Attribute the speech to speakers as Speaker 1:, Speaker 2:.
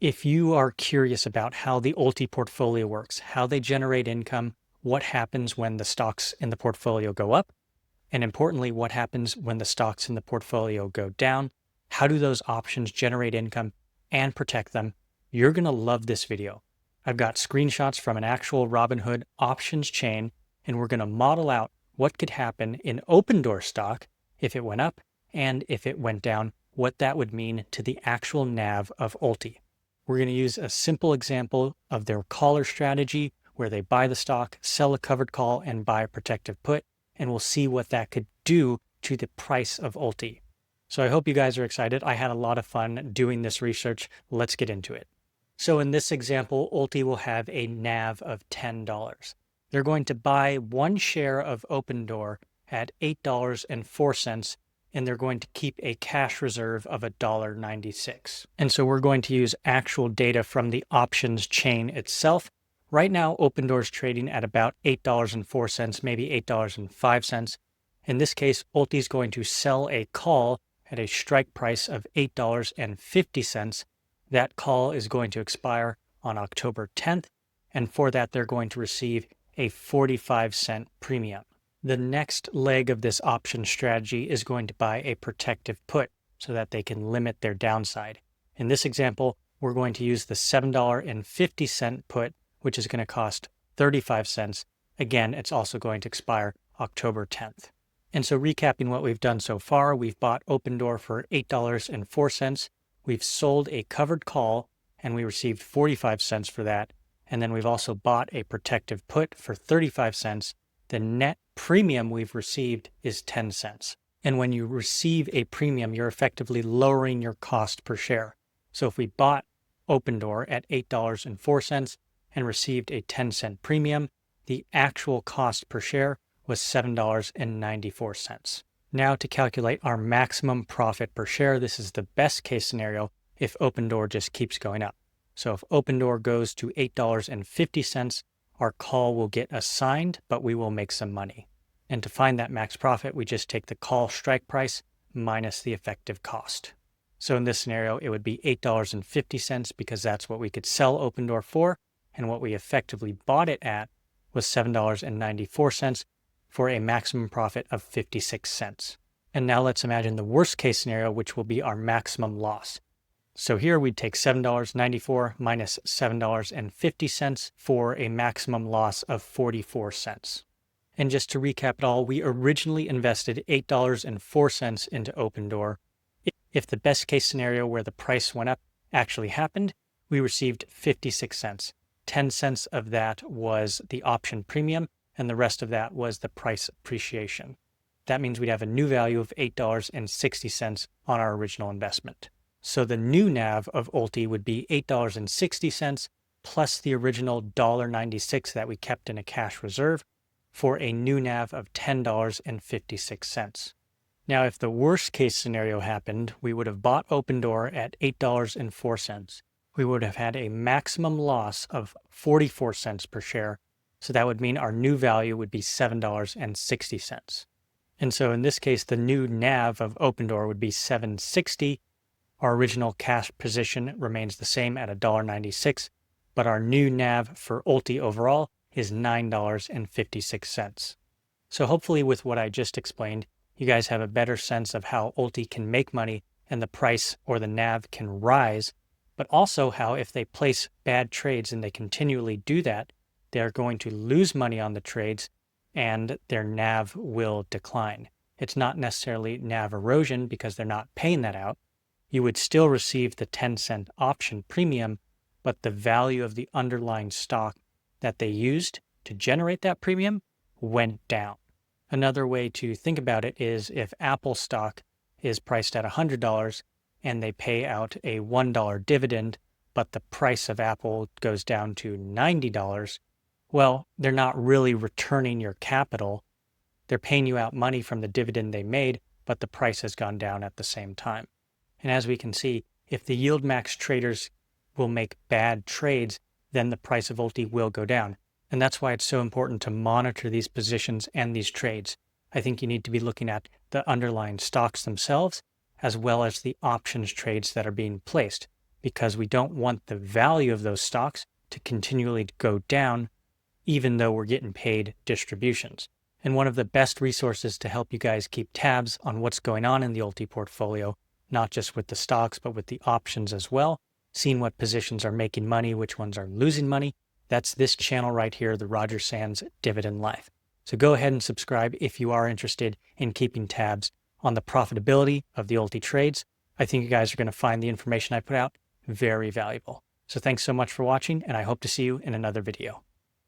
Speaker 1: If you are curious about how the ULTY portfolio works, how they generate income, what happens when the stocks in the portfolio go up, and importantly, what happens when the stocks in the portfolio go down, how do those options generate income and protect them, you're going to love this video. I've got screenshots from an actual Robinhood options chain, and we're going to model out what could happen in Opendoor stock if it went up and if it went down, what that would mean to the actual NAV of ULTY. We're going to use a simple example of their caller strategy where they buy the stock, sell a covered call, and buy a protective put, and we'll see what that could do to the price of ULTY. So I hope you guys are excited. I had a lot of fun doing this research. Let's get into it. So in this example, ULTY will have a NAV of $10. They're going to buy one share of Opendoor at $8.04, and they're going to keep a cash reserve of $1.96. And so we're going to use actual data from the options chain itself. Right now, Opendoor is trading at about $8.04, maybe $8.05. In this case, ULTY is going to sell a call at a strike price of $8.50. That call is going to expire on October 10th, and for that, they're going to receive a 45-cent premium. The next leg of this option strategy is going to buy a protective put so that they can limit their downside. In this example, we're going to use the $7.50 put, which is going to cost 35 cents. Again, it's also going to expire October 10th. And so recapping what we've done so far, we've bought Opendoor for $8.04. We've sold a covered call and we received 45 cents for that. And then we've also bought a protective put for 35 cents. The net premium we've received is 10 cents. And when you receive a premium, you're effectively lowering your cost per share. So if we bought Opendoor at $8.04 and received a 10-cent premium, the actual cost per share was $7.94. Now to calculate our maximum profit per share, this is the best case scenario if Opendoor just keeps going up. So if Opendoor goes to $8.50, our call will get assigned, but we will make some money. And to find that max profit, we just take the call strike price minus the effective cost. So in this scenario, it would be $8.50 because that's what we could sell Opendoor for, and what we effectively bought it at was $7.94 for a maximum profit of 56 cents. And now let's imagine the worst case scenario, which will be our maximum loss. So here we'd take $7.94 minus $7.50 for a maximum loss of 44 cents. And just to recap it all, we originally invested $8.04 into Opendoor. If the best case scenario where the price went up actually happened, we received 56 cents. 10 cents of that was the option premium, and the rest of that was the price appreciation. That means we'd have a new value of $8.60 on our original investment. So the new NAV of ULTY would be $8.60 plus the original $1.96 that we kept in a cash reserve for a new NAV of $10.56. Now, if the worst case scenario happened, we would have bought Opendoor at $8.04. We would have had a maximum loss of 44 cents per share. So that would mean our new value would be $7.60. And so in this case, the new NAV of Opendoor would be $7.60. Our original cash position remains the same at $1.96, but our new NAV for ULTY overall is $9.56. So hopefully with what I just explained, you guys have a better sense of how ULTY can make money and the price or the NAV can rise, but also how if they place bad trades and they continually do that, they're going to lose money on the trades and their NAV will decline. It's not necessarily NAV erosion because they're not paying that out. You would still receive the 10-cent option premium, but the value of the underlying stock that they used to generate that premium went down. Another way to think about it is if Apple stock is priced at $100 and they pay out a $1 dividend, but the price of Apple goes down to $90, well, they're not really returning your capital. They're paying you out money from the dividend they made, but the price has gone down at the same time. And as we can see, if the YieldMax traders will make bad trades, then the price of ULTY will go down. And that's why it's so important to monitor these positions and these trades. I think you need to be looking at the underlying stocks themselves, as well as the options trades that are being placed. because we don't want the value of those stocks to continually go down, even though we're getting paid distributions. And one of the best resources to help you guys keep tabs on what's going on in the ULTY portfolio, not just with the stocks, but with the options as well, seeing what positions are making money, which ones are losing money, that's this channel right here, the Roger Sands Dividend Life. So go ahead and subscribe if you are interested in keeping tabs on the profitability of the ULTY trades. I think you guys are going to find the information I put out very valuable. So thanks so much for watching, and I hope to see you in another video.